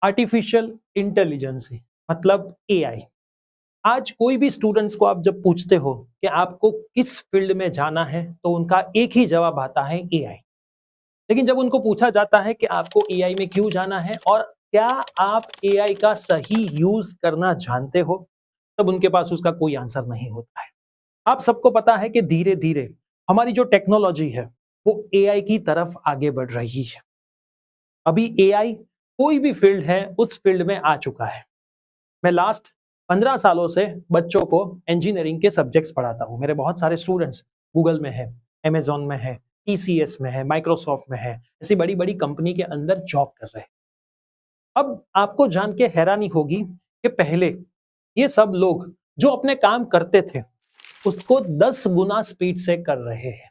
Artificial intelligence मतलब AI. आज कोई भी स्टूडेंट्स को आप जब पूछते हो कि आपको किस फील्ड में जाना है तो उनका एक ही जवाब आता है एआई। लेकिन जब उनको पूछा जाता है कि आपको एआई में क्यों जाना है और क्या आप एआई का सही यूज करना जानते हो, तब उनके पास उसका कोई आंसर नहीं होता है। आप सबको पता है कि धीरे धीरे हमारी जो टेक्नोलॉजी है वो एआई की तरफ आगे बढ़ रही है। अभी एआई कोई भी फील्ड है उस फील्ड में आ चुका है। मैं लास्ट 15 सालों से बच्चों को इंजीनियरिंग के सब्जेक्ट्स पढ़ाता हूँ। मेरे बहुत सारे स्टूडेंट्स गूगल में है, अमेजॉन में है, टीसीएस में है, माइक्रोसॉफ्ट में है, ऐसी बड़ी बड़ी कंपनी के अंदर जॉब कर रहे हैं। अब आपको जान के हैरानी होगी कि पहले ये सब लोग जो अपने काम करते थे उसको 10 गुना स्पीड से कर रहे हैं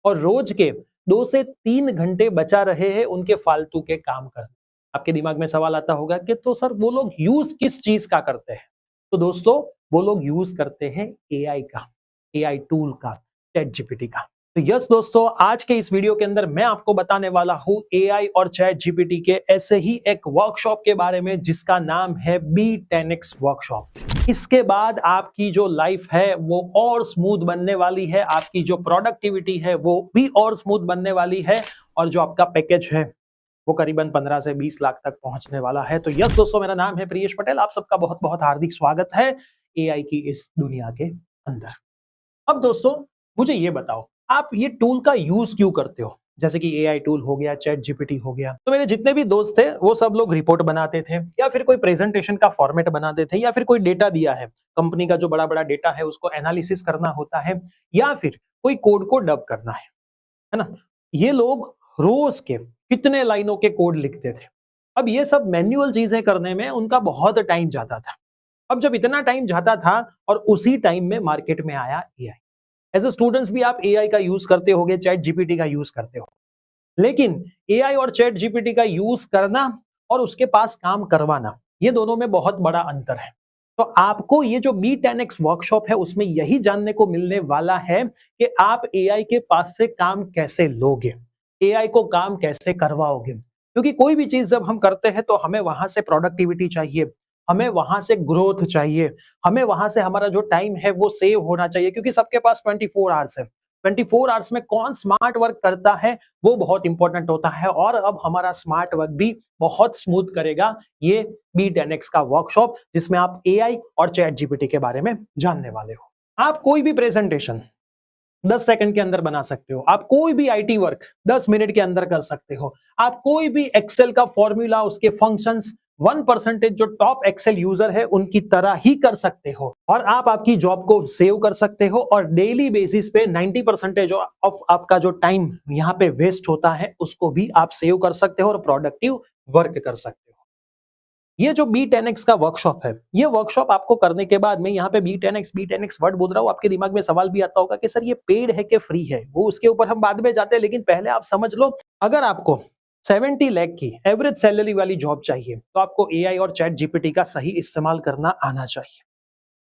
और रोज के 2 से 3 घंटे बचा रहे हैं उनके फालतू के काम करने। आपके दिमाग में सवाल आता होगा कि तो सर वो लोग यूज किस चीज का करते हैं? तो दोस्तों वो लोग यूज करते हैं एआई का, एआई टूल का, चैट जीपीटी का। तो यस दोस्तों, आज के इस वीडियो के अंदर मैं आपको बताने वाला हूं एआई और चैट जीपीटी के ऐसे ही एक वर्कशॉप के बारे में जिसका नाम है B10X वर्कशॉप। इसके बाद आपकी जो लाइफ है वो और स्मूथ बनने वाली है, आपकी जो प्रोडक्टिविटी है वो भी और स्मूथ बनने वाली है और जो आपका पैकेज है वो करीबन 15 से 20 लाख तक पहुंचने वाला है। तो यस दोस्तों, मेरा नाम है प्रियेश पटेल, आप सबका बहुत बहुत हार्दिक स्वागत है एआई की इस दुनिया के अंदर। अब दोस्तों मुझे ये बताओ, आप ये टूल का यूज क्यों करते हो? जैसे कि एआई टूल हो गया, चैट जीपीटी हो गया। तो मेरे जितने भी दोस्त थे वो सब लोग रिपोर्ट बनाते थे या फिर कोई प्रेजेंटेशन का फॉर्मेट बनाते थे या फिर कोई डेटा दिया है, कंपनी का जो बड़ा बड़ा डेटा है उसको एनालिसिस करना होता है या फिर कोई कोड को डब करना है ना। ये लोग रोज के कितने लाइनों के कोड लिखते थे। अब ये सब मैन्युअल चीजें करने में उनका बहुत टाइम जाता था। अब जब इतना टाइम जाता था और उसी टाइम में मार्केट में आया एआई। एज ए स्टूडेंट्स भी आप एआई का यूज करते होगे, चैट जीपीटी का यूज करते हो। लेकिन एआई और चैट जीपीटी का यूज करना और उसके पास काम करवाना, ये दोनों में बहुत बड़ा अंतर है। तो आपको ये जो B10X वर्कशॉप है उसमें यही जानने को मिलने वाला है कि आप एआई के पास से काम कैसे लोगे, एआई को काम कैसे करवाओगे। क्योंकि कोई भी चीज जब हम करते हैं तो हमें वहां से प्रोडक्टिविटी चाहिए, हमें वहां से ग्रोथ चाहिए, हमें वहां से हमारा जो टाइम है वो सेव होना चाहिए। क्योंकि सबके पास 24 आवर्स है, 24 आवर्स में कौन स्मार्ट वर्क करता है वो बहुत इंपॉर्टेंट होता है। और अब हमारा स्मार्ट वर्क भी बहुत स्मूथ करेगा ये B10X का वर्कशॉप, जिसमें आप एआई और चैट जीपीटी के बारे में जानने वाले हो। आप कोई भी प्रेजेंटेशन 10 सेकंड के अंदर बना सकते हो, आप कोई भी आईटी वर्क 10 मिनट के अंदर कर सकते हो, आप कोई भी एक्सेल का फॉर्मूला, उसके फंक्शंस 1% जो टॉप एक्सेल यूजर है उनकी तरह ही कर सकते हो। और आप आपकी जॉब को सेव कर सकते हो और डेली बेसिस पे 90% ऑफ आपका जो टाइम यहाँ पे वेस्ट होता है उसको भी आप सेव कर सकते हो और प्रोडक्टिव वर्क कर सकते हो। ये जो B10X का वर्कशॉप है, ये वर्कशॉप आपको करने के बाद, मैं यहाँ पे B10X वर्ड बोल रहा हूँ, आपके दिमाग में सवाल भी आता होगा कि सर ये पेड है कि फ्री है, वो उसके ऊपर हम बाद में जाते हैं। लेकिन पहले आप समझ लो, अगर आपको 70 लाख की एवरेज सैलरी वाली जॉब चाहिए तो आपको एआई और चैट जीपीटी का सही इस्तेमाल करना आना चाहिए।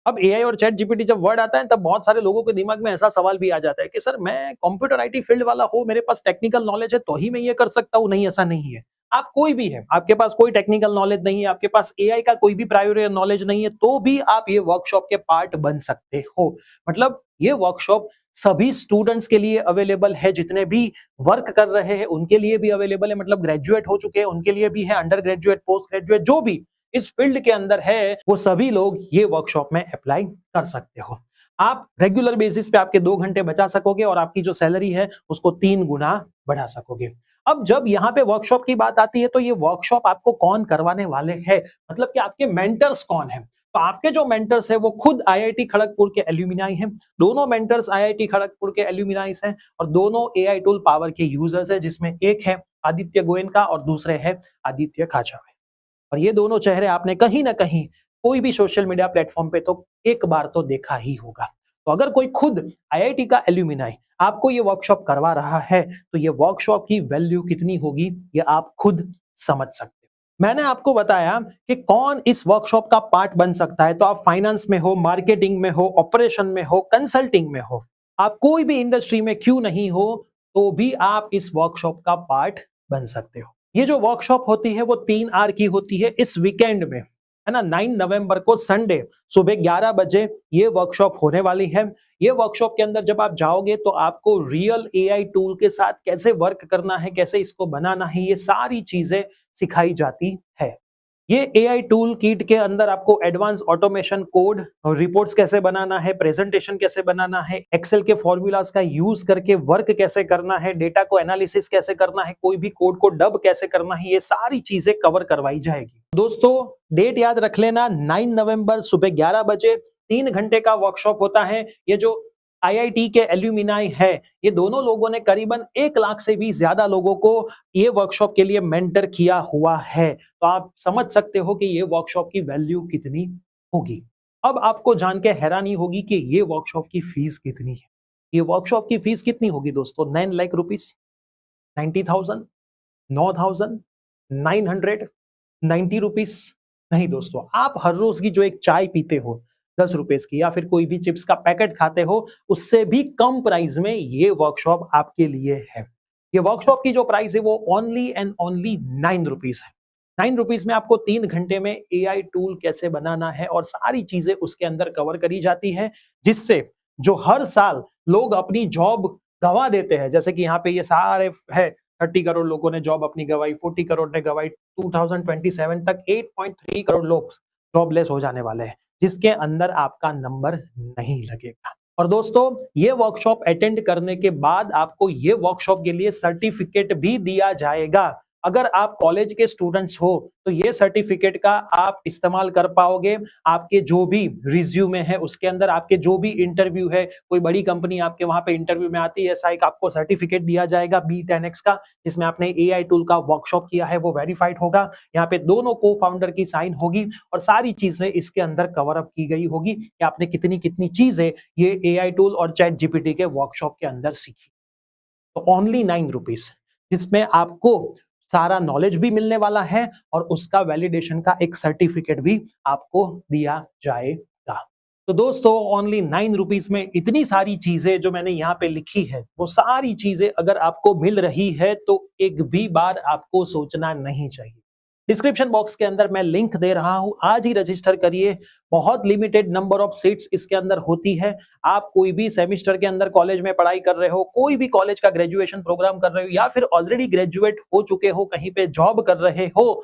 अब एआई और चैट जीपीटी जब वर्ड आता है तब बहुत सारे लोगों के दिमाग में ऐसा सवाल भी आ जाता है कि सर मैं कंप्यूटर आईटी फील्ड वाला हूँ, मेरे पास टेक्निकल नॉलेज है तो ही मैं ये कर सकता हूँ। नहीं, ऐसा नहीं है। आप कोई भी है, आपके पास कोई टेक्निकल नॉलेज नहीं है, आपके पास एआई का कोई भी प्रायोरियर नॉलेज नहीं है, तो भी आप ये वर्कशॉप के पार्ट बन सकते हो। मतलब ये वर्कशॉप सभी स्टूडेंट्स के लिए अवेलेबल है, जितने भी वर्क कर रहे हैं उनके लिए भी अवेलेबल है। मतलब ग्रेजुएट हो चुके हैं उनके लिए भी है, अंडर ग्रेजुएट, पोस्ट ग्रेजुएट, जो भी इस फील्ड के अंदर है वो सभी लोग ये वर्कशॉप में अप्लाई कर सकते हो। आप रेगुलर बेसिस पे आपके 2 घंटे बचा सकोगे और आपकी जो सैलरी है उसको 3 गुना बढ़ा सकोगे। अब जब यहाँ पे वर्कशॉप की बात आती है तो ये वर्कशॉप आपको कौन करवाने वाले हैं, मतलब कि आपके मेंटर्स कौन है? तो आपके जो मेंटर्स है वो खुद आईआईटी खड़गपुर के एल्यूमिनाई हैं। दोनों मेंटर्स आईआईटी खड़गपुर के एल्यूमिनाई हैं और दोनों एआई टूल पावर के यूजर्स हैं, जिसमें एक है आदित्य गोयनका और दूसरे है आदित्य खाचर। और ये दोनों चेहरे आपने कहीं ना कहीं कोई भी सोशल मीडिया प्लेटफॉर्म पे तो एक बार तो देखा ही होगा। तो अगर कोई खुद आईआईटी का एल्यूमिनाई आपको ये वर्कशॉप करवा रहा है तो ये वर्कशॉप की वैल्यू कितनी होगी ये आप खुद समझ सकते हो। मैंने आपको बताया कि कौन इस वर्कशॉप का पार्ट बन सकता है। तो आप फाइनेंस में हो, मार्केटिंग में हो, ऑपरेशन में हो, कंसल्टिंग में हो, आप कोई भी इंडस्ट्री में क्यों नहीं हो, तो भी आप इस वर्कशॉप का पार्ट बन सकते हो। ये जो वर्कशॉप होती है वो 3 आवर की होती है इस वीकेंड में, है ना। 9 नवंबर को संडे सुबह 11 बजे ये वर्कशॉप होने वाली है। ये वर्कशॉप के अंदर जब आप जाओगे तो आपको रियल एआई टूल के साथ कैसे वर्क करना है, कैसे इसको बनाना है, ये सारी चीजें सिखाई जाती है। ये एआई टूल किट के अंदर आपको एडवांस ऑटोमेशन कोड और रिपोर्ट्स कैसे बनाना है, प्रेजेंटेशन कैसे बनाना है, एक्सेल के फॉर्मूलाज का यूज करके वर्क कैसे करना है, डेटा को एनालिसिस कैसे करना है, कोई भी कोड को डब कैसे करना है, ये सारी चीजें कवर करवाई जाएगी। दोस्तों डेट याद रख लेना, 9 नवंबर सुबह 11 बजे 3 घंटे का वर्कशॉप होता है। ये जो आईआईटी के एल्यूमिनाई है, ये दोनों लोगों ने करीबन 1 लाख से भी ज्यादा लोगों को ये वर्कशॉप के लिए मेंटर किया हुआ है। तो आप समझ सकते हो कि ये वर्कशॉप की वैल्यू कितनी होगी। अब आपको जान के हैरानी होगी कि ये वर्कशॉप की फीस कितनी है। ये वर्कशॉप की फीस कितनी होगी दोस्तों? 9 लाख रुपीस, 90,000, 9,000, 900, 90 रुपीस? नहीं दोस्तों, आप हर रोज की जो एक चाय पीते हो 10 रुपए की, या फिर कोई भी चिप्स का पैकेट खाते हो, उससे भी कम प्राइस में ये वर्कशॉप आपके लिए है। ये वर्कशॉप की जो प्राइस है वो ओनली एंड ओनली 9 रुपीस है। 9 रुपीस में आपको 3 घंटे में एआई टूल कैसे बनाना है और सारी चीजें उसके अंदर कवर करी जाती है, जिससे जो हर साल लोग अपनी जॉब गंवा देते हैं, जैसे कि यहाँ पे ये सारे है 30 करोड़ लोगों ने जॉब अपनी गंवाई, 40 करोड़ ने गंवाई, 2027 तक 8.3 करोड़ लोग जॉबलेस हो जाने वाले हैं, जिसके अंदर आपका नंबर नहीं लगेगा। और दोस्तों ये वर्कशॉप अटेंड करने के बाद आपको ये वर्कशॉप के लिए सर्टिफिकेट भी दिया जाएगा। अगर आप कॉलेज के स्टूडेंट्स हो तो ये सर्टिफिकेट का आप इस्तेमाल कर पाओगे। आपके जो भी रिज्यूमे है उसके अंदर, आपके जो भी इंटरव्यू है, कोई बड़ी कंपनी आपके वहां पे इंटरव्यू में आती है, ऐसा एक आपको सर्टिफिकेट दिया जाएगा B10X का, जिसमें आपने एआई टूल का वर्कशॉप किया है, वो वेरीफाइड होगा। यहाँ पे दोनों को फाउंडर की साइन होगी और सारी चीजें इसके अंदर कवर अप की गई होगी कि आपने कितनी कितनी चीजें ये एआई टूल और चैट जीपीटी के वर्कशॉप के अंदर सीखी। तो ओनली 9 रुपीस, जिसमें आपको सारा नॉलेज भी मिलने वाला है और उसका वैलिडेशन का एक सर्टिफिकेट भी आपको दिया जाएगा। तो दोस्तों ओनली 9 रुपीस में इतनी सारी चीजें जो मैंने यहाँ पे लिखी है, वो सारी चीजें अगर आपको मिल रही है तो एक भी बार आपको सोचना नहीं चाहिए। डिस्क्रिप्शन बॉक्स के अंदर मैं लिंक दे रहा हूं, आज ही रजिस्टर करिए। बहुत लिमिटेड नंबर ऑफ सीट्स इसके अंदर होती है। आप कोई भी सेमेस्टर के अंदर कॉलेज में पढ़ाई कर रहे हो, कोई भी कॉलेज का ग्रेजुएशन प्रोग्राम कर रहे हो, या फिर ऑलरेडी ग्रेजुएट हो चुके हो, कहीं पे जॉब कर रहे हो,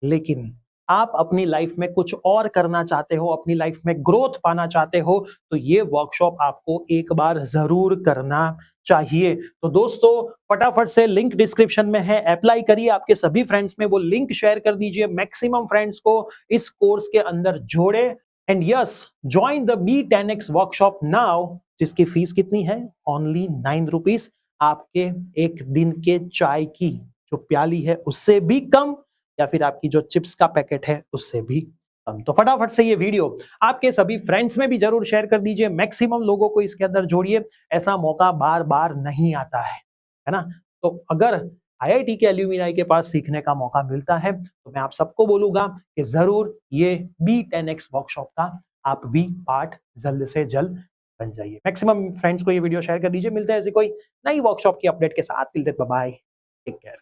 लेकिन आप अपनी लाइफ में कुछ और करना चाहते हो, अपनी लाइफ में ग्रोथ पाना चाहते हो, तो ये वर्कशॉप आपको एक बार जरूर करना चाहिए। तो दोस्तों फटाफट से लिंक डिस्क्रिप्शन में है, अप्लाई करिए, आपके सभी फ्रेंड्स में वो लिंक शेयर कर दीजिए, मैक्सिमम फ्रेंड्स को इस कोर्स के अंदर जोड़े। And yes, join the B10X workshop now, जिसकी फीस कितनी है? Only 9 rupees. आपके एक दिन के चाय की जो प्याली है उससे भी कम, या फिर आपकी जो चिप्स का पैकेट है उससे भी कम। तो फटाफट से ये वीडियो आपके सभी फ्रेंड्स में भी जरूर शेयर कर दीजिए, मैक्सिमम लोगों को इसके अंदर जोड़िए। ऐसा मौका बार बार नहीं आता है ना। तो अगर आईआईटी के एल्यूमिनाई के पास सीखने का मौका मिलता है तो मैं आप सबको बोलूंगा कि जरूर ये B10X वर्कशॉप का आप भी पार्ट जल्द से जल्द बन जाइए। मैक्सिमम फ्रेंड्स को ये वीडियो शेयर कर दीजिए। मिलते हैं ऐसी कोई नई वर्कशॉप की अपडेट के साथ। Till then bye bye, take care.